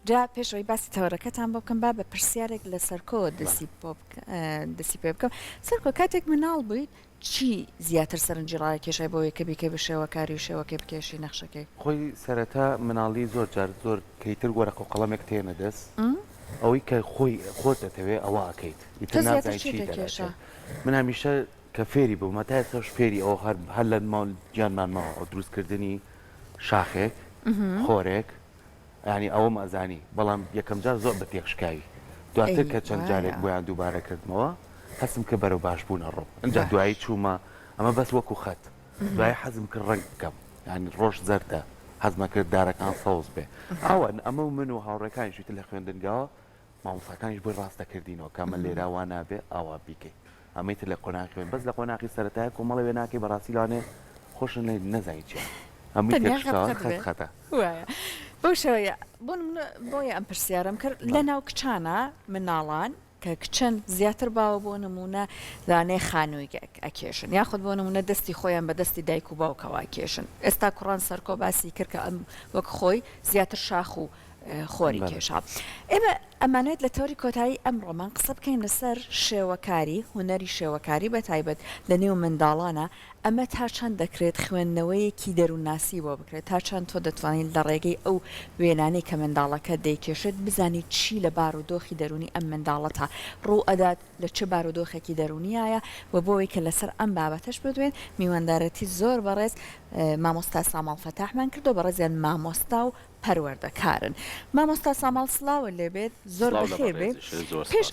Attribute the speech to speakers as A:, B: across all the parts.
A: جا پێشەوەی باسی تەوەرەکەتان بۆ بکەم با بە پرسیارێک لەسەر کۆ دەستی پێ بکەم سەرکۆ کاتێک مناڵ بوویت چی زیاتر سەرنجڕای کێشای بۆ یەکە بیکە بە شێوەکاری و شێوەکەی بکێشی نەخشەکەی
B: خۆی سەرەتا مناڵی زۆر جار زۆر کەیتر وەرەقە و قەڵەمێک تێنە دەست ئەوەی کە خۆی خۆت دەتەوێت ئەوە ئەکەیت ئیتر نازانی چی دەکێشە من هەمیشە کە فێری بوومە تا ئێستاش فێری ئەوە هەر لە ماڵ گیانمان ماوە ئەو دروستکردنی شاخێک خۆرێک ینی ئەوە مەزانی بەڵام یەکەم جار زۆر بە تێکشکایی دواتر کە چەند جارێک بۆیان دووبارە کردمەوە هەستم کە بەرەو باش بوونە ڕۆ ئەجا دوایی چوومە ئەمە بەس وەکو خەت دوای حەزم کرد ڕنگ بکەم ینی ڕۆژ زەردە حەزمە کرد دارەکان سەوز بێ ئەوە ئەمە و من و هاوڕێکانیشیتر لە خوێندنگاوە مامۆستاکانیش بۆی ڕاستەکردینەوە کامە لێراوە نابێ ئاوا بیکەیت ئەمەیتر لە قۆناغی خوێن بەس لە قۆناغی سەرەتایە کۆمەڵە وێ ناکەی بەڕاستی لانێ خۆشن لێ نەزانی چیە هەمووی تێکشتەوە خەت خەتە
A: بۆ شەوەیە بۆیە ئەم پرسیارم کرد لە ناو کچانە مناڵان کە کچەن زیاتر باوە بۆ نمونە دانێ خانوویگەک ئەکێشن یاخود بۆ نمونە دەستی خۆیان بە دەستی دایک و باوکەوە کێشن ئێستا کوڕان سەرکۆ باسی کرد کە ئەم وەک خۆی زیاتر شاخ و خۆری کێشا ئێمە ئەمانێت لە تۆری کۆتایی ئەمڕۆمان قسە بکەین لەسەر شێوەکاری هوەری شێوەکاری بە تایبەت لە نێو منداڵانە ئەمە تا چەند دەکرێت خوێندنەوەیەکی دەروونناسی بۆ بکرێت تا چەند تۆ دەتوانین لە ڕێگەی ئەو وێنانەی کە منداڵەکە دەیکێشێت بزانیت چی لە بارودۆخی دەرونی ئەم منداڵەتە ڕوو ئەدات لە چه بارودۆخێکی دەرونیایە و بۆەوەی کە لەسەر ئەم بابەتەش بدوێن میواندارەتی زۆر بەڕێز مامۆستا ساماڵ فەتاحمان کردو بەڕێزیان مامۆستا و پەروەردەکارن مامۆستا ساماڵ سڵاوە لێبێت زۆر بەخێر بێت پێش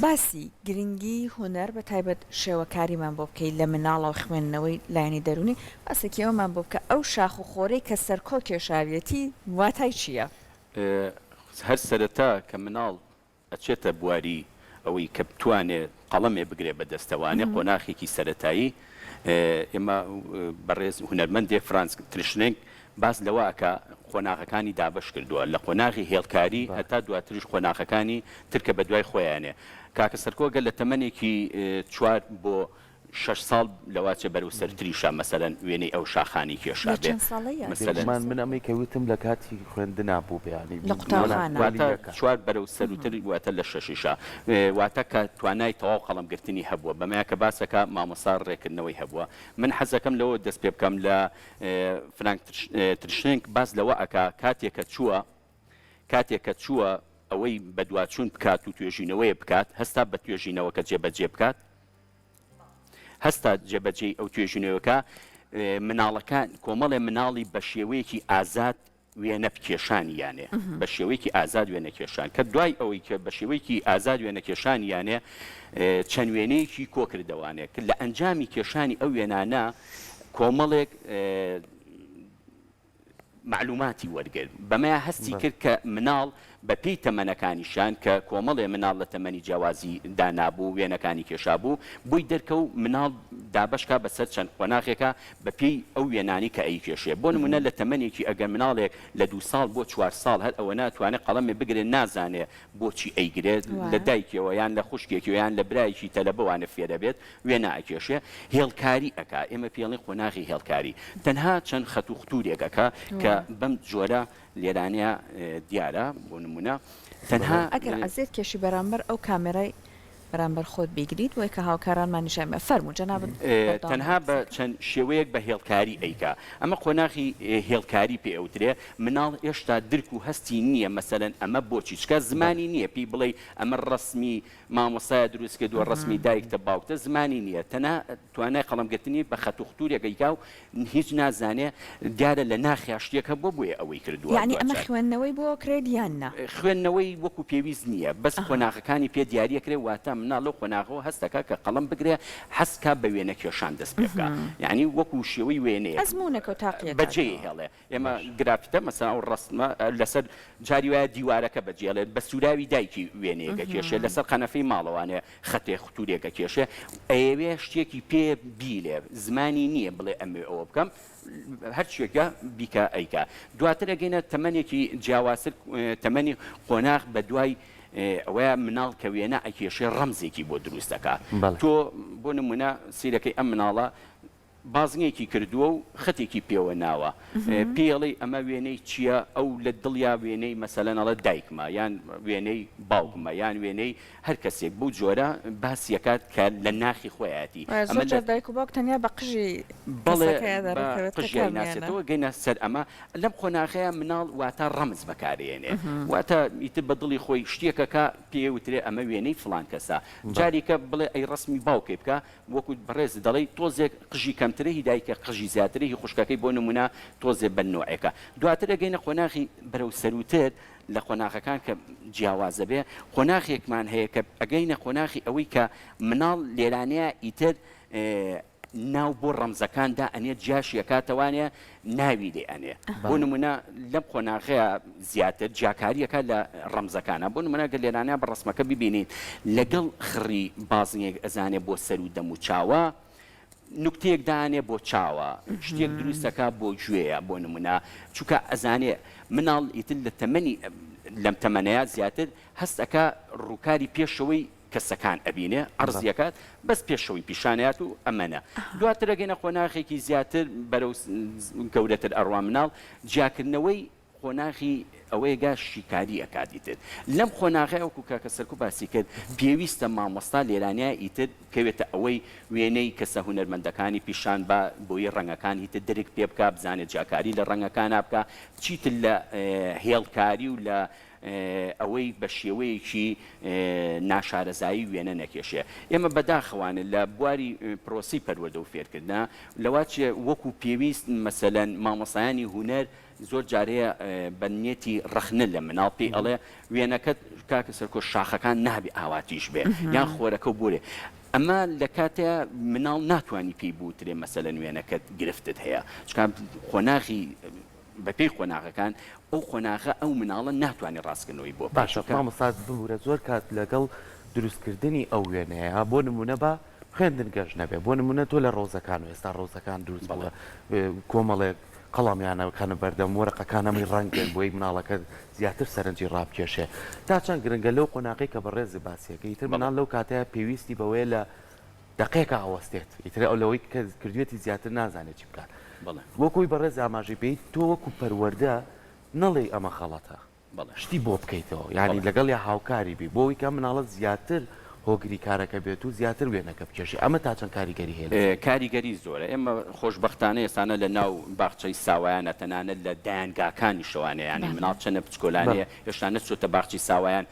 A: باسی گرنگی هوەر بە تایبەت شێوەکاریمان بۆ بکەیت لە مناڵە و خوێندنەوەی لایەنی دەرونی ئەسێکی ئەومان بۆ بکە ئەو شاخ و خۆرەی کە سەرکۆ کێشاویەتی واتای چییە؟
C: هەر سەرەتا کە مناڵ ئەچێتە بواری ئەوەی کە بتوانێت قەڵەمێ بگرێ بەدەستەوانێ قۆناغێکی سەرەتایی ئێمە بەڕێز هونەرمەندێ فرانس ترشنێنگ باس لەوەکە قۆناغەکانی دابش کردووە لە قۆناغی هێڵکاری هەتا دواتریش قۆناغەکانی ترکە بە دوای خۆیانێ کاکە سەرکۆگە لە تەمەنێکی 4 بۆ 6 ساڵ لەواچە بەرەو سەرتریشە مەسەلەن وێنەی ئەو شاخانی کێشا بێ
B: من ئەمەی کەوتم لە کاتی خوێندنا بوو بێانی
C: واتە 4 بەرەو سەروتر واتە لە 6شا واتە کە توانای تەواو قەڵەمگرتنی هەبووە بەمایە کە باسەکە مامۆستا ڕێکردنەوەی هەبووە من حەزەکەم لەوە دەست پێ بکەم لە فرانک ترشنێنگ باس لەوە ئەکا کاتێکە چووە ئەوەی بەدواچوون بکات و توێژینەوەی بکات هەستا بە توێژینەوەکە جێبەجێ بکات هەستا جێبەجێ ئەو توێژینەوەکە مناڵەکان کۆمەڵێ مناڵی بە شێوەیەکی ئازاد وێنە کێشانی یانێ بە شێوەیەکی ئازاد وێنە کێشان کە دوای ئەوەی کە بە شێوەیەکی ئازاد وێنە کێشانی یانێ چەند وێنەیەکی کۆکردەوانێت کە لە ئەنجامی کێشانی ئەو وێنانە کۆمەڵێک معلوماتی وەرگرت بەمایە هەستی کرد کە مناڵ بە پێی تەمەنەکانیشان کە کۆمەڵێ مناڵ لە تەمەنی جیاوازی دانابوو وێنەکانی کێشا بوو بووی دەرکە و مناڵ دابشکا بەسەر چەند قۆناغێکە بە پێی ئەو وێنانی کە ئەی کێشێ بۆ نمونە لە تەمەنێکی ئەگەر مناڵێک لە 2 ساڵ بۆ 4 ساڵ هەر ئەوە ناتوانێت قەڵەمێ بگرێت نازانێ بۆچی ئەیگرێت لە دایکەوە یان لە خوشکێکی یان لە برایکی تەلەبەوانە فێرە بێت وێنە ئەکێشێ هێڵکاری ئەکا ئێمە پێڵی قۆناغی هێڵکاری تەنها چەند خەت و ختورێکەکە کە بەم جۆرە لێرانەیە دیارە بۆ نمونە تەنها
A: ئەگەر ئەزێت کێشی بەرامبەر ئەو کامێرای بەرامبەر خۆت بیگریت وای کە هاوکارانمان نیشانمە فەرموو جەناب
C: تەنها بە چەند شێوەیەک بە هێڵکاری ئەیکا ئەمە قۆناغی هێڵکاری پێ ئەوترێ مناڵ هێشتا درک و هەستی نییە مەسەلەن ئەمە بۆچی چکە زمانی نییە پێی بڵێ ئەمە ڕسمی مامۆسایە دروست کردووە ڕسمی دایکتە باوکتە زمانی نییە تەنها توانای قەڵەمگرتنی بە خەت و ختورێکەیکا و هیچ نازانێ دیارە لە ناخیاشتێکە بۆ بۆیە ئەوەی کردووە
A: یعنی ئەمە خوێندنەوەی بۆ کرێت یاننا
C: خوێندنەوەی وەکو پێویست نییە بەس قۆناغەکانی پێ دیاریەکرێ واتە مناڵ قۆناغەوە هەستەکە کە قەڵەم بگرێ حەسکا بە وێنە کێشان دەست پێ بکە یعنی وەکو شێوەی وێنەیە
A: ئەزمونەکە و تاقیەکە
C: بەجێ هێڵێ ئێمە گرافیتە مەسەڵەن ئەو ڕستمە لەسەر جاری وایە دیوارەکە بەجێڵێت بە سوراوی دایکی وێنەیەکە کێشێ لەسەر قەنەفەی ماڵەوانێ خەتێ ختورێکە کێشێ ئەوێ شتێکی پێ بیلێ زمانی نییە بڵێ ئەمێ ئەوە بکەم هەرچێکە بیکە ئەیکا دواتر ئەگەینە تەمەنێکی جیاوازتر تەمەنی قۆناغ بە دوای ئەوەیە مناڵ کە وێنە ئەکێشێ ڕەمزێکی بۆ دروست دەکات تۆ بۆ نمونە سیرەکەی ئەم مناڵە بازنێکی کردووە و خەتێکی پێوە ناوە پێڵێ ئەمە وێنەی چییە ئەو لە دڵیا وێنەی مەسەلەنەڵە دایکمە یان وێنەی باوکمە یان وێنەی هەر کەسێک بوو جۆرە باسیەکات کە لە ناخی خۆیاتی
A: دایک و باوک تەنیا بە قژی
C: قژیای ناسێتەوە گەینە سەر ئەمە لەم خۆناغەیە مناڵ واتە ڕەمز بەکارێنێ واتە ئیتر بە دڵی خۆی شتێکەکە پێوترێ ئەمە وێنەی فلان کەسە جاریکە بڵێ ئەی ڕسمی باوکێ بکە وەکو بەڕێز دەڵێ تۆزێک قژی کەمترە هی دایکە قژی زیاترە هی خوشکەکەی بۆ نمونە تۆزێ بەنۆعەکە دواتر ئەگەینە خۆناغی بەرەو سەروتر لە خۆناغەکان کە جیاوازە بێ خۆناغێکمان هەیە کە ئەگەینە خۆناغی ئەوەی کە مناڵ لێرانەیە ئیتر ناو بۆ ڕەمزەکاندا ئەنێ جیاشیەکاتەوانێ ناوی لێ ئەنێ بۆ نمونە لەم خۆناغەیە زیاتر جاکاریەکە لە ڕەمزەکانە بۆ نمونە گە لێرانەیە بە ڕسمەکە ببینین لەگەڵ خڕی بازنێک ئەزانێ بۆ سەر و دەم و چاوە نوکتەیەک دانێ بۆ چاوە شتێک دروستەکە بۆ گوێیە بۆ نمونە چونکە ئەزانێ مناڵ ئیتر لە تەمەنی لەم تەمەنەیە زیاتر هەستەکە ڕووکاری پێشەوەی کەسەکان ئەبینێ عرضیەکات بەس پێشەوەی پیشانەیات و ئەمەنە دواتر ئەگەینە خۆناغێکی زیاتر بەرەو گەورەتر ئەڕوا مناڵ جیاکردنەوەی خۆناغی ئەوەیەگا شیکاری ئەکاتیتر لەم خۆناغی ئەوکو کاکە سەرکو باسی کرد پێویستە مامۆستا لێرانیا ئیتر کەوێتە ئەوەی وێنەی کەسە هونەرمەندەکانی پیشان بە بۆی ڕەنگەکان هیتر دەرێک پێ بکە بزانێت جاکاری لە ڕەنگەکانە بکە چیتر لە هێڵکاری و لە ئەوەی بە شێوەیەکی ناشارەزایی وێنە نەکێشێ ئێمە بەداخەوانە لە بواری پرۆسی پەروەردە و فێرکردنا لەواچێ وەکو پێویست مەسەلەن مامۆسایانی هونەر زۆر جارەیە بەنیەتی ڕەخنە لە مناڵ پێی ئەڵێ وێنەکەت کاکە سەرکۆ شاخەکان نابێ ئاواتیش بێ یان خۆرەکە بورێ ئەمە لە کاتەیە مناڵ ناتوانانی پێی بوترێ مەسەلەن وێنەکەت گرفتت هەیە چکە خۆناغی بەپێی خۆناغەکان ئەو خۆناغە ئەو مناڵە ناتوانێت ڕاستکردنەوەی بۆ
B: باشە مامۆستا ببورە زۆر کات لەگەڵ دروستکردنی ئەو وێنەیە بۆ نمونە بە خوێندن گەشت نەبێ بۆ نمونە تۆ لە ڕۆزەکان و ئێستا ڕۆزەکان دروست بڵە کۆمەڵێک قەڵامیانەکانە بەردەم وەرەقەکانەمی ڕەنگێن بۆی مناڵەکە زیاتر سەرنجی ڕابکێشێ تا چەند گرنگە لەو قۆناغی کە بەڕێزی باسیەکە ئیتر مناڵ لەو کاتەیە پێویستی بەوەیە لە دقیقە ئەوەستێت ئیتر ئەو لەوەی کە کردوێتی زیاتر نازانێت چی بکات وەکوی بەڕێز ئاماژی پێیت تۆ وەکو پەروەردە نەڵێ ئەمە خەڵەتە شتی بۆ بکەیتەوە یعنی لەگەڵ یا هاوکاری بی بۆی کە مناڵە زیاتر هۆگری کارەکە بێت و زیاتر وێنەکە بکێشی ئەمە تا چەند کاریگەری هەیە
C: کاریگەری زۆرە ئێمە خۆشببختانە ئێستانە لە ناو باخچەی ساوایانە تەنانەت لە دایانگاکانی شەوانەیە ینی مناڵ چەنە بچکۆلانەیە هێشتا نەچۆتە باخچی ساوایان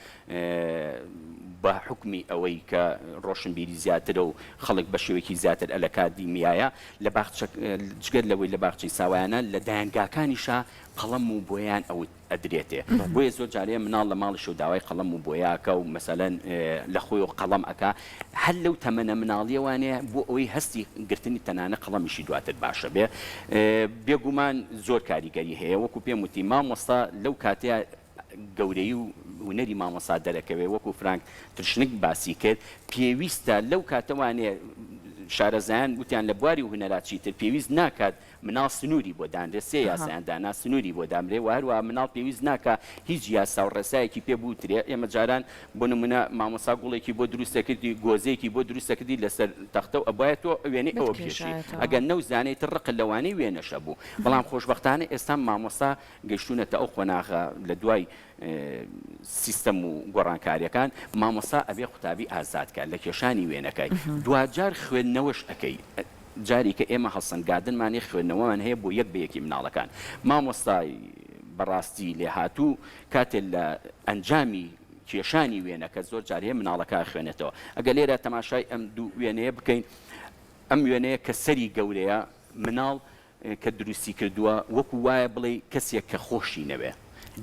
C: بە حکمی ئەوەی کە ڕۆشنبیری زیاترە و خەڵک بە شێوەیەکی زیاتر ئەلەکاتی میایە لە جگەر لەوەی لە باخچەی ساوایانە لە دایانگاکانیشە قەڵەم و بۆیان ئەو ئەدرێتێ بۆیە زۆر جارەیە مناڵ لە ماڵی شو داوای قەڵەم و بۆیاکە و مەسەلەن لە خۆی و قەڵەم ئەکا هەر لەو تەمەنە مناڵیەوانەیە بۆ ئەوەی هەستی گرتنی تەنانە قەڵەمیشی دواتر باشە بێ بێگومان زۆر کاریگەری هەیە وەکو پێم وتی مامۆستا لەو کاتەیە گەورەی و هونەری مامۆستا دەرەکەوێ وەکو فرانک ترشنک باسی کرد پێویستە لەو کاتەوانێ شارەزایان وتیان لە بواری و هونەراتی تر پێویست ناکات مناڵ سنووری بۆ دانرێ سێ یاسایاندانا سنووری بۆ دامرێ و هەروە مناڵ پێویست ناکە هیچ یاسا و ڕێسایەکی پێ بوترێ ئێمە جاران بۆ نمونە مامۆستا گوڵێکی بۆ دروستەکردی گۆزەیەکی بۆ دروستەکردی لەسەر تەختە و ئەبایە تۆ وێنەی ئەوە پێشی ئەگەر نەوزانێت ڕق لەوانەی وێنەشە بوو بەڵام خۆشببختانە ئێستا مامۆستا گەیشتونەتە ئەو خۆناغە لە دوای سیستەم و گۆڕانکاریەکان مامۆستا ئەبێ قوتابی ئازادکات لە کێشانی وێنەکەی دوجار خوێندنەوەش ئەەکەی جاری کە ئێمە هەڵسەنگادنمانی خوێندنەوەمان هەیە بۆ یەک بەیەکی مناڵەکان مامۆستای بەڕاستی لێ هاتوو کاتێک لە ئەنجامی کێشانی وێنەکە زۆر جارەیە مناڵەکە خوێنێتەوە ئەگە لێرە تەماشای ئەم دوو وێنەیە بکەین ئەم وێنەیە کە سەری گەورەیە مناڵ کە دروستی کردووە وەکو وایە بڵێ کەسێک کە خۆشی نەوێ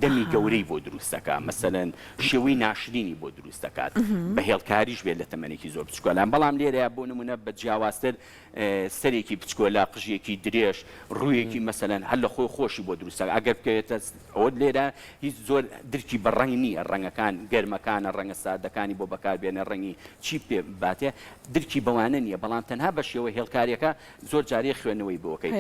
C: دەمی گەورەی بۆ دروستەکە مەسەلەن شێوەی ناشرینی بۆ دروستەکات بە هێڵکاریش بێت لە تەمەنێکی زۆر بچکۆلان بەڵام لێرەیە بۆ نمونە بە جیاوازتر سەرێکی بچکۆلا قژێکی درێژ ڕوویەکی مەسەلەن هەر لە خۆی خۆشی بۆ دروستەکە ئەگەر بکەوێتە ئەوە لێرە هیچ زۆر درکی بە ڕەنگ نییە ڕەنگەکان گەرمەکانە ڕەنگە سادەکانی بۆ بەکاربێنە ڕەنگی چی پێ باتێ درکی بەوانە نییە بەڵام تەنها بە شێوە هێڵکاریەکە زۆر جارێ خوێنەوەی بۆکەی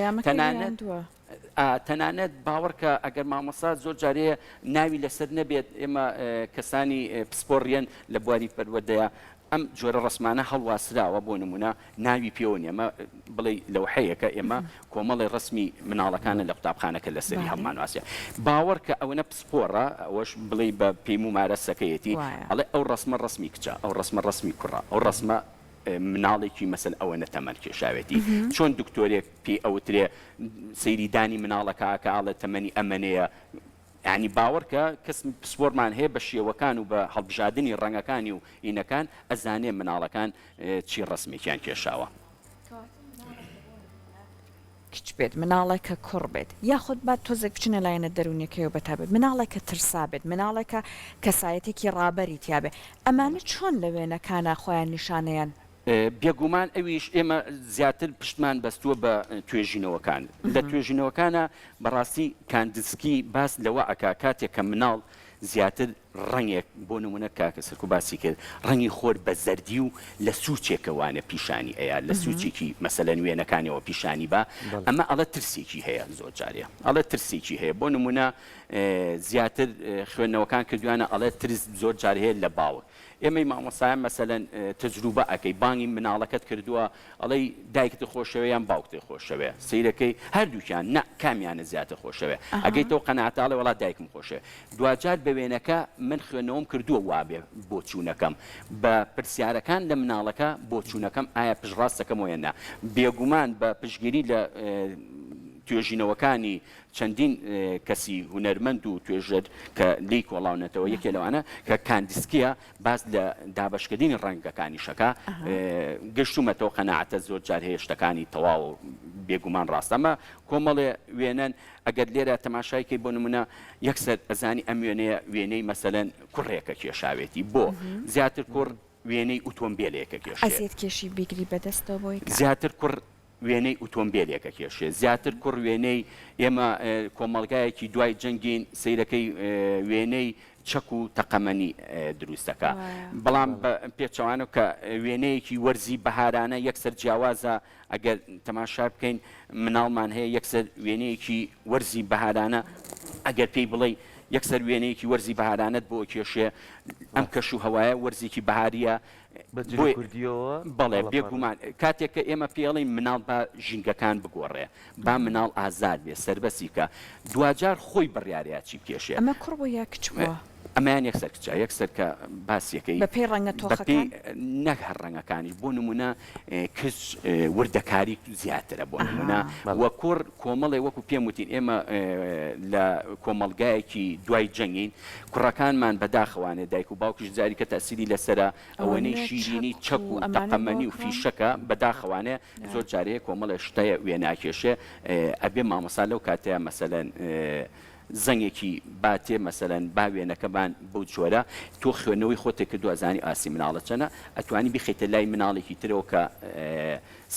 C: تەنانەت باوەڕکە ئەگەر مامۆستا زۆر جارەیە ناوی لەسەر نەبێت ئێمە کەسانی پسپۆڕیان لە بواری پەروەردەیە ئەم جۆرە ڕسمانە هەڵواسراوە بۆ نمونە ناوی پێوە ئەمە بڵێ لەو حەیەکە ئێمە کۆمەڵی ڕسمی مناڵەکانە لە قوتابخانەکە لەسەری هەڵمان واسیە باوەڕ کە ئەوەنە پسپۆڕە ئەوەش بڵێ بە پێم و مارەسەکەیەتی ئەڵێ ئەو ڕسمە ڕسمی کچە ئەو ڕسمە ڕسمی کوڕە ئەو ڕسمە مناڵێکی مەسەن ئەوە نەتەمەەن کێشاوێتی چۆن دکتۆرێک پێ ئەوترێ سەیریدانی مناڵەکە ئاڵێت تەمەنی ئەمەنەیە ینی باوەڕکە کەسم پسپۆرمان هەیە بە شێوەکان و بە هەڵبژاردننی ڕەنگەکانی و ئینەکان ئەزانێ مناڵەکان چی ڕسمێکیان کێشاوە.
A: کچ بێت مناڵێکە کوڕ بێت یاخود با تۆزێک بچنە لایەنە دەرونیەکەی و بەتا بێت مناڵێکە ترسا بێت مناڵێکە کەسایەتێکی ڕابەری تیاابێ ئەمانە چۆن لە وێنەکانە خۆیان نیشانەیان
C: بێگومان ئەویش ئێمە زیاتر پشتمان بەستووە بە توێژینەوەکان لە توێژینەوەکانە بەڕاستی کاندسکی باس لەوە ئەکا کاتێک کە مناڵ زیاتر ڕەنگێک بۆ نمونە کاکە سەرکو باسی کرد ڕەنگی خۆر بە زەردی و لە سوچێکەوانە پیشانی ئەیە لە سوچێکی مەسەلەن وێنەکانیەوە پیشانی بە ئەمە ئەڵە ترسێکی هەیە زۆر جارێ ئەڵە ترسێکی هەیە بۆ نمونە زیاتر خوێندنەوەکان کردوانە ئەڵێ ترس زۆر جار هەیە لە باوە ئێمەی مامۆسایان مەسەلەن تەجروبە ئەەکەی بانگی مناڵەکەت کردووە ئەڵەی دایکت خۆشەوە یان باوکتی خۆشەوە سیرەکەی هەردووکیان نە کامیانە زیاتر خۆشەوە ئەگەیتەوە قەنەعاتاڵێ وڵات دایکم خۆشەوە دوجار بە وێنەکە من خوێنەوەم کردووە وابێ بۆ چوونەکەم بە پرسیارەکان لە مناڵەکە بۆ چوونەکەم ئایا پشڕاستەکەم وێنە بێگومان بە پشگیری لە توێژینەوەکانی چەندین کەسی هونەرمەند و توێژەر کە لی کۆڵاونەتەوە یەکێ لەوانە کە کاندسکیە باز لە دابشکردنی ڕەنگەکانی شەکە گەشتومەتەوە قەنەعەتە زۆر جار هەیە شتەکانی تەواو و بێگومان ڕاستەمە کۆمەڵێ وێنەن ئەگەر لێرە تەماشایکەی بۆ نمونە یەکسەر ئەزانی ئەم وێنەیە وێنەی مەسەلەن کوڕێکە کێشاوێتی بۆ زیاتر کوڕ وێنەی ئۆتۆمبیلێکە کێش
A: ئەزیێت کێشی بیگری بەدەستەوە بۆی
C: زیاتر کوڕ وێنەی ئۆتۆمبیلێکە کێشێ زیاتر کوڕ وێنەی ئێمە کۆمەڵگایەکی دوای جەنگین سیرەکەی وێنەی چەک و تەقەمەنی دروستەکە بەڵام پێچەوانە کە وێنەیەکی وەرزی بەهارانە یەکسەر جیاوازە ئەگەر تەماشا بکەین مناڵمان هەیە یەکسەر وێنەیەکی وەرزی بەهارانە ئەگەر پێی بڵێ یەکسەر وێنەیەکی وەرزی بەهارانت بۆ کێشێ ئەم کەش و هەوایە وەرزێکی بەهاریە بەڵێ بێگومان کاتێک کە ئێمە پێڵین مناڵ بە ژینگەکان بگۆڕێ با مناڵ ئازاد بێ سەربەسی کە دوجار خۆی بڕیارەتی کێشێ
A: ئەمە کوڕ بۆ یا کچ بووە
C: ئەمایان یەکسەر کچە یەکسەر کە باسیەکەی
A: بە پێی ڕەنگە تۆخەکان
C: نەک هەر ڕەنگەکانی بۆ نمونە کچ وردەکاری زیاترە بۆ نمونە وە کوڕ کۆمەڵێ وەکو پێم وتین ئێمە لە کۆمەڵگایەکی دوای جەنگین کوڕەکانمان بەداخەوانێ دایک و باوکیش جاری کە تەسیری لەسرە ئەوەنەی شیرینی چەک و تەقەمەنی و فیشەکە بەداخەوانێ زۆر جارەیە کۆمەڵە شتەیە وێناکێشێ ئەبێ مامۆسا لەو کاتەیە مەسەلەن زەنگێکی باتێ مەسەلەن باوێنەکەمان بەو جۆرە تۆ خوێنەوەی خۆتێک کردو ئەزانی ئاسی مناڵە چەنە ئەتوانی بخیتە لای مناڵێکی ترەوە کە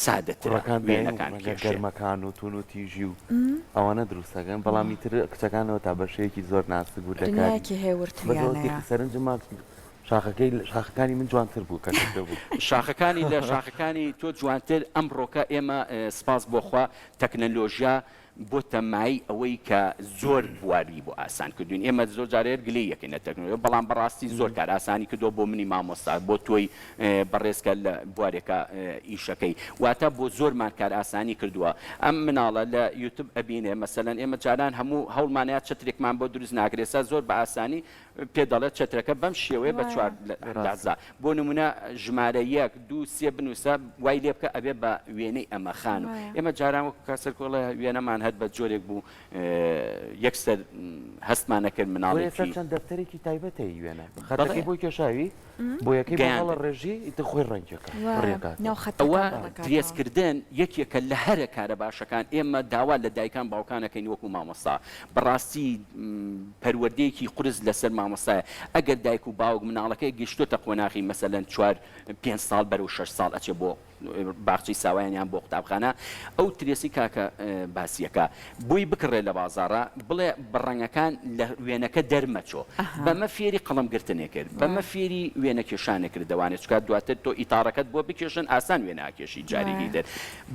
C: سادەترەکان
B: گەرمەکان و تون و تیژی و ئەوانە دروستەکەن بەڵامی تر کچەکانەوە تا بەشەیەکی زۆر ناسک و
A: دەکاتی هێورتیانەیە
B: سەرنجماک شاخەکانی من جوانتر بوو کەشتە بوو
C: شاخەکانی لە شاخەکانی تۆ جوانتر ئەمڕۆکە ئێمە سپاس بۆخوا تەکنەلۆژیا بۆ تەمایی ئەوەی کە زۆر بواری بۆ ئاسان کردوین ئێمە زۆر جارێت گلی یەکەینە تەکنۆلۆژیا بەڵام بەڕاستی زۆر کار ئاسانی کردو بۆ منی مامۆستا بۆ تۆی بەڕێزکە لە بوارێکە ئیشەکەی واتە بۆ زۆرمان کار ئاسانی کردووە ئەم مناڵە لە یوتیوب ئەبینێ مەسەلەن ئێمە جاران هەموو هەوڵمانەیە چترێکمان بۆ دروست ناگرێسا زۆر بە ئاسانی پێ دەڵێت چترەکە بەم شێوەیە بە چوار لازا بۆ نمونە ژمارە 1 2 3 بنووسە وای لێ بکە ئەبێ بە وێنەی ئەمەخان و ئێمە جاران وەکو کاسەر کۆڵە وێنەمان هەر بە جۆرێک بوو یەکسەر هەستمان نەکرد مناڵێکی
B: چەند دەفتەرێکی تایبەتەی وێنە خەتەکەی بۆی کێشاوی بۆ یەکەی بەڵە ڕێژی ئیتە خۆی ڕەنگەکە
C: ئەوە درێژکردن یەکێکە لە هەرە کارە باشەکان ئێمە داوا لە دایکان باوکانەکەین وەکو مامۆستا بەڕاستی پەروەردەیەکی قرس لەسەر مامۆستایە ئەگەر دایک و باوک مناڵەکەی گەشتۆتە قۆناغی مەسەلەن 4-5 ساڵ بەرەو 6 ساڵ ئەچێ بۆ باخچی ساوایانیان بۆ قوتابخانە ئەو ترێسی کاکە باسیەکە بووی بکڕێ لە بازاڕە بڵێ بڕەنگەکان لە وێنەکە دەرمەچۆ بەمە فێری قەڵەمگرتنێ کرد بەمە فێری وێنە کێشانێ کرد دەوانێت چکات دواتر تۆ ئیتارەکەت بۆ بکێشن ئاسان وێناکێشی جارێکی دەر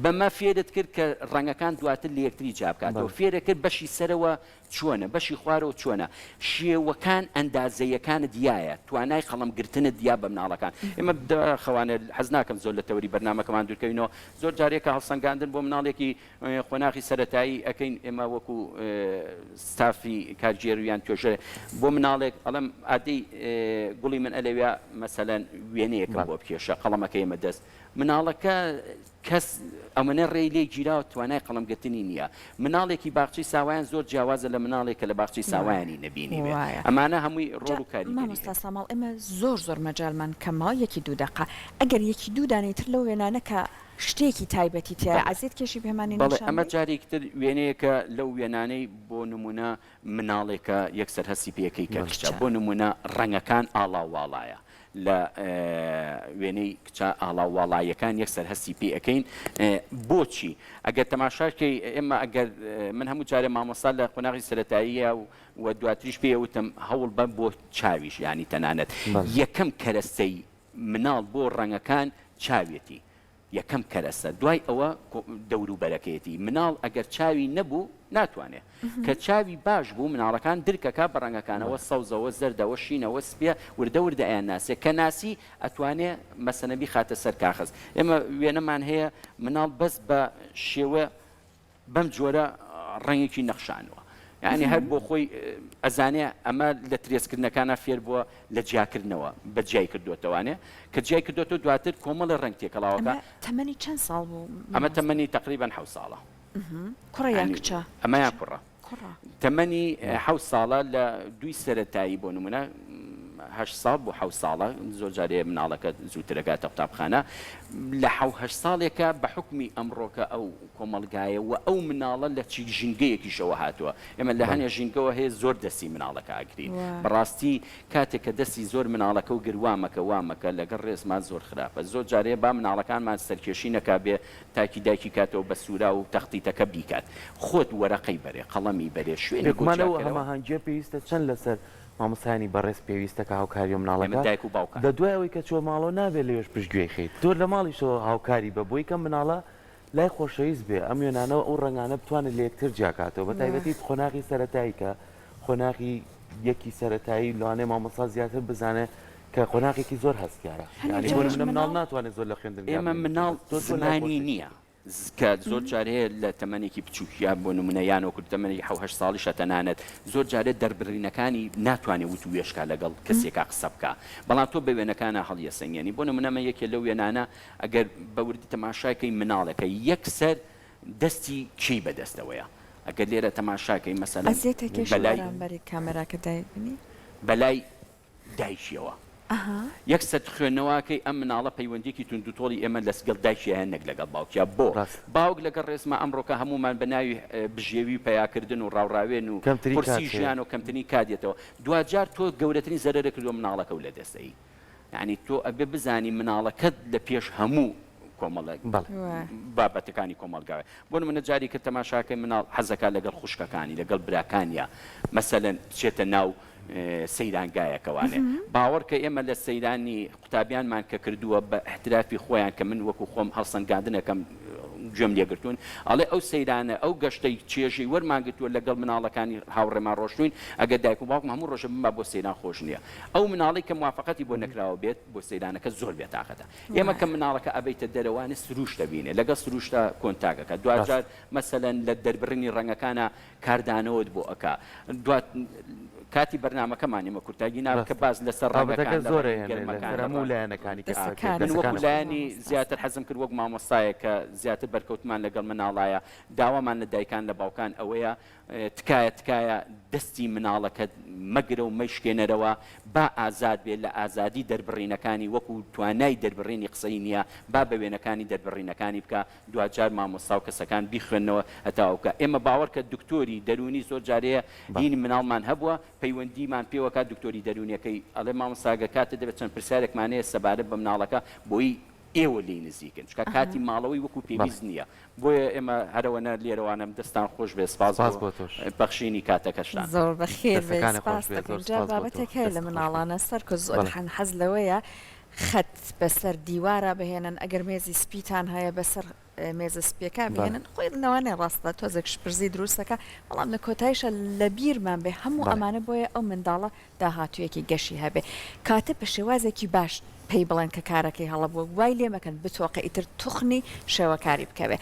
C: بەمە فێرت کرد کە ڕەنگەکان دواتر لە یەکتری جابکاتەوە فێرە کرد بەشی سەرەوە چۆنە بەشی خوارەوە چۆنە شێوەکان ئەندازەیەکانە دیایە توانای قەڵەمگرتنە دیا بە مناڵەکان ئێمە خەوانە حەز ناکەم زۆر لە تەوری بەرنامەکەمان دوورکەوینەوە زۆر جارێکە هەڵسەنگاندن بۆ مناڵێکی خۆناغی سەرەتایی ئەەکەین ئێمە وەکو ستافی کارژێرویان توێژە بۆ مناڵێک ئەڵم ئادەی گوڵی من ئەلەوێ مەسەلەن وێنەیەکم بۆ بکێشە قەڵەمەکە ئێمە دەست مناڵەکە کەس ئەمەنە ڕێی لێ گیراوە توانای قەڵەمگرتنی نییە مناڵێکی باخچی ساوایان زۆر جیاوازە لە مناڵێکە لە باخچی ساوایانی نەبینی بێ ئەمانە هەمووی ڕۆڵ و کاری
A: مامۆستا ساماڵ ئێمە زۆر مەجالمان کەمەوە یەکی دوو دقە ئەگەر یەکی دوو دانێتر لەو وێنانەکە شتێکی تایبەتی تێ عزیێت کێشی پێمانی
C: ئەمە جارێکتر وێنەیەکە لەو وێنانەی بۆ نمونە مناڵێکە یەکسەر هەستی پێەکەی کەچە بۆ نمونە ڕەنگەکان ئاڵاوواڵایە لە وێنەی کچە ئاڵاوواڵایەکان یەکسەر هەستی پێ ئەەکەین بۆچی ئەگەر تەماشاکەی ئێمە ئەگەر من هەموو جارێ مامۆستا لە قۆناغی سەرەتاییە و دواتریش پێوتم هەوڵ بە بۆ چاویش ینی تەنانەت یەکەم کەرەستەی مناڵ بۆ ڕەنگەکان چاوێتی یەکەم کەرەسە دوای ئەوە دەوروبەرەکەیەتی مناڵ ئەگەر چاوی نەبوو ناتوانێت کە چاوی باش بوو مناڵەکان درکەکە بە ڕەنگەکانەوە سەوزەوە زەردەوە شینەوە سپێ وردە ئەیان ناسێت کە ناسی ئەتوانێت مەسەنەبی خاتە سەر کاغەز ئێمە وێنەمان هەیە مناڵ بەس بە شێوە بەم جۆرە ڕەنگێکی نەخشانەوە یعنی هەر بۆ خۆی ئەزانێ ئەمە لە ترێسکردنەکانە فێر بووە لە جیاکردنەوە بە جیای کردوێتەوانێ کە جیای کردوێتەوە دواتر کۆمەڵە ڕنگ تێکەڵاوەکە
A: تەمەنی چەند ساڵ بوو
C: ئەمە تەمەنی تقریبان 7 ساڵە
A: کوڕیان کچە
C: ئەمەیان کوڕە تەمەنی 7 ساڵە لە دوی سەرەتایی بۆ نمونە 8 ساڵ بۆ 7 ساڵە زۆر جارێ مناڵەکە زووترەکاتە قوتابخانە لە 7 ساڵێکە بە حکمی ئەمڕۆکە ئەو کۆمەلگایە و ئەو مناڵە لە چی ژینگەیەکیشەوە هاتووە ئێمە لە هەنێ ژینگەوە هەیە زۆر دەستی مناڵەکە ئاگرین بەڕاستی کاتێک کە دەستی زۆر مناڵەکە و گروامەکە وامەکە لەگەڵ ڕێزمان زۆر خراپە زۆر جارێ با مناڵەکانمان سەرکێشی نەکا بێ تاکی دایکی کاتەوە بە سوورا و تەختیتەکە بیکات خۆت وەرەقەی بەرێ قەڵەمی بەرێ
B: شوێنێکمانەوە هەماهەنگێ پێویستە چەند لەسەر مامۆستانی بەڕێز پێویستە کە هاوکاری و مناڵەکە
C: دایک و باوکان
B: لە دوای ئەوەی کە چۆ ماڵەوە نابێت لەوێش پشتگوێی خیت تۆ لە ماڵیشەوە هاوکاری بە بۆی کە مناڵە لای خۆشەویست بێ ئەم وێنانەوە ئەو ڕەنگانە بتوانێت لە یەکتر جیاکاتەوە بە تایبەتی خۆناغی سەرەتایی کە خۆناغی یەکی سەرەتایی لەوانەیە مامۆستا زیاتر بزانێت کە خۆناغێکی زۆر هەستیارە ینی بۆ مناڵ ناتوانێت زۆر لە خوێندن
C: ئێمە مناڵ زمانی نییە کە زۆر جارەیە لە تەمەنێکی بچووکیا بۆ نمونەیان و کورتەمەنی 7 ساڵی شەتەنانێت زۆر جارێت دەربڕینەکانی ناتوانێت وت و وێشکا لەگەڵ کەسێکا قسە بکە بەڵام تۆ بە وێنەکانە هەڵیەسەنگێنی بۆ نمونەمە یەکێ لەو وێنانە ئەگەر بەوردی تەماشاکەی مناڵەکە یەکسەر دەستی کێی بەدەستەوەیە ئەگەر لێرە تەماشاکەی مەسەلەن
A: بەری کامێراکە دایبنی
C: بەلای دایکیەوە یەکسەر خوێندنەوەکەی ئەم مناڵە پەیوەندێکی توندوتۆڵی ئێمە لەسگەڵ دایکیان نەک لەگەڵ باوکیا بۆ باوک لەگەڵ ڕێزمە ئەمڕۆکە هەمومان بە ناوی بژێوی پیاکردن و ڕاوراوێن و پرسی ژیان و کەمتنی کادێتەوە دوجار تۆ گەورەترین زەرەرە کردووە مناڵەکە و لە دەستەی یعنی تۆ ئەبێ بزانی مناڵەکەت لە پێش هەموو کۆمەڵە بابەتەکانی کۆمەلگاوێ بۆ منە جاری کە تەماشاکەی مناڵ حەزەکە لەگەڵ خوشکەکانی لەگەڵ براکانیا مەسەلەن بچێتە ناو سەیرانگایەکەوانێ باوەڕکە ئێمە لە سەیرانی قوتابیانمان کە کردووە بە احترافی خۆیان کە من وەکو خۆم هەڵسەنگاندنەکەم گوێم لێگرتوون ئەڵێ ئەو سەیرانە ئەو گەشتەی چێژی وەرمانگرتووە لەگەڵ مناڵەکانی هاوڕێمان ڕۆشتوین ئەگەر دایک و باوکم هەموو ڕۆژە بما بۆ سەیران خۆش نییە ئەو مناڵی کە موافقەتی بۆ نەکراوە بێت بۆ سەیرانەکە زۆر بێتاقەتە ئێمە کە مناڵەکە ئەبەیتە دەرەوانە سروش دەبینێ لەگەڵ سروشتە کۆنتاکەکە دوجار مەسەلەن لە دەربڕینی ڕەنگەکانە کاردانەوەت بۆ ئەکا کاتی بەرنامەکەمانیمە کورتاگی ناوە کە باز لەسەر ڕەنگەکان
B: زۆرەکانی
C: من وەکو لایانی زیاتر حەزم کرد وەک مامۆستایە کە زیاتر بەرکەوتمان لەگەڵ مناڵایە داوامان لە دایکان لە باوکان ئەوەیە تکایە دەستی مناڵەکە مەگرە و مەشکێنەرەوە با ئازاد بێت لە ئازادی دەربڕینەکانی وەکو توانای دەربڕینی قسەی نییە با بە وێنەکانی دەربڕینەکانی بکە دوجار مامۆستا و کەسەکان بیخوێنەوە هەتاوکە ئێمە باوەڕکە دکتۆری دەرونی زۆر جارەیە هینی مناڵمان هەبووە پەیوەندیمان پێوەکات دکتۆری دەرونیەکەی ئەڵێ مامۆستاگە کاتە دەبێت چەند پرسیارێکمانەیە سەبارەت بە مناڵەکە بۆی ئێوە لی نزیکن چکە کاتی ماڵەوەی وەکو پێویست نییە بۆیە ئێمە هەرەوەنە لێرەوانم دەستان خۆش بێ سپاس
B: بۆ تۆش
C: بەخشینی کاتەکەشتان
A: زۆر بەخێر
B: دەستەکانت
A: سپاس
B: خۆش بێ، زۆر
A: دەکەین.
B: سپاس بۆ
A: بابەتێک
B: تۆ.
A: هەیە لە
B: دەست
A: مناڵانە سەر کە زۆر
B: بەڵێ.
A: حەز لەوەیە خەت بەسەر دیوارە بهێنن ئەگەر مێزی سپیتان هەیە بەسەر مێزە سپیەکە بهێنن خۆی لەوانێ ڕاستە تۆزێک شپرزی دروستەکە بەڵام لە کۆتایشە لە بیرمان بێ هەموو
B: بەڵێ.
A: ئەمانە بۆیە ئەو منداڵە داهاتوویەکی گەشی هەبێ کاتە بە شێوازێکی باش پێی بڵێن کە کارەکەی هەڵە بووە وای لێ مەکەن بتۆقە ئیتر توخنی شێوەکاری بکەوێ